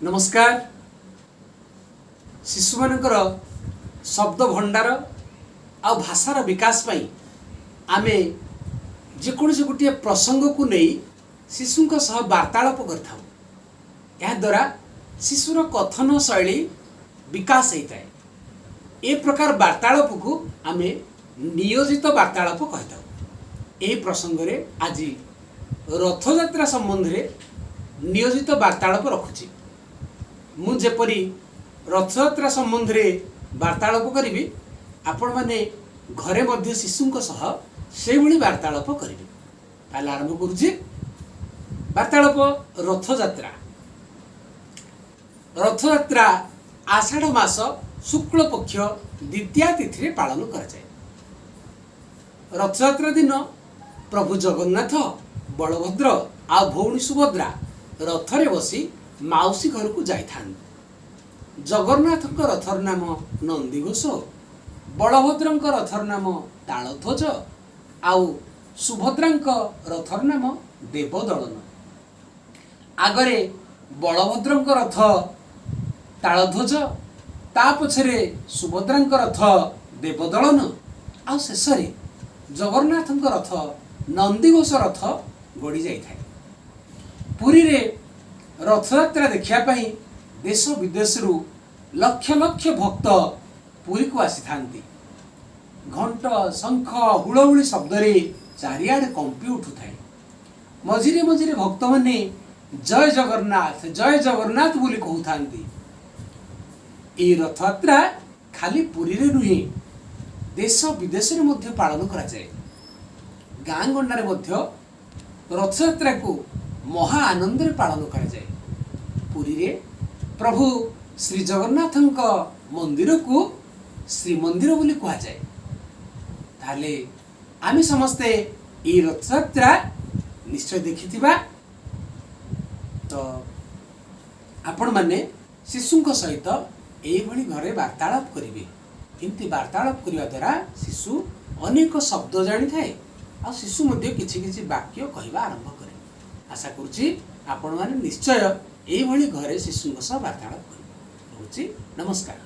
नमस्कार। शिशु मानकर शब्द भंडार आ भाषार विकास पाई आमे जेकोसी गोटे प्रसंग को नहीं शिशु सह वार्तालाप कर द्वारा शिशुर कथन शैली विकास होता है। ए प्रकार वार्तालाप को आमे नियोजित वार्तालाप कही। यही प्रसंग रे आज रथयात्रा संबंध रे नियोजित वार्तालाप रखुची। मु जेपरी रथयात्रा संबंध रे वार्तालाप करी आपण माने घरे मध्य शिशु सह से भली वार्तालाप करेंगे। ताले आरंभ करुची वार्तालाप। रथयात्रा रथयात्रा आषाढ़ मास शुक्ल पक्ष द्वितीया तिथि रे पालन करा जाए। रथयात्रा दिन प्रभु जगन्नाथ बलभद्र आ भौणी सुभद्रा रथरे बसी माउसी घर को जाई थान। जगन्नाथ रथर नाम नंदीघोष, बलभद्र रथर नाम तालध्वज, आउ सुभद्रा रथर नाम देवदलन। आगरे बलभद्र रथ तालध्वज, ता पछरे सुभद्रा रथ देवदलन, आ शेषरे जगन्नाथ रथ नंदीघोष रथ गड़ी जाई थाए। पुरी रे रथयात्रा देखिया पाई देश विदेश लक्ष लक्ष भक्त पुरी को आसी थांती। घंट शंख हुलहुली शब्द रे चारिआडे कंपी उठुथाए। मझिरे मझिरे भक्त माने जय जगन्नाथ बोली कहू थांती। ए रथयात्रा खाली पुरी रे नुहे देश विदेश रे मध्य पालन करा जाए। गाँ गंडारे मध्य रथयात्रा को महा आनंद रे पालन करा जाए। पुरी रे प्रभु श्री जगन्नाथ मंदिर को श्रीमंदिर बोली कहा जाए। ताले आमे समस्ते ए रथयात्रा निश्चय देखिथिबा। तो आपण माने शिशु सहित एई भली घरे वार्तालाप करिवे। एमती वार्तालाप करिवा द्वारा शिशु अनेक शब्द जानी थाए आ शिशु मध्य किछि किछि वाक्य कहवा आरंभ करे। आशा करुछि आपण माने निश्चय एई भली घरे शिशु सह वार्तालाप करिवे। नमस्कार।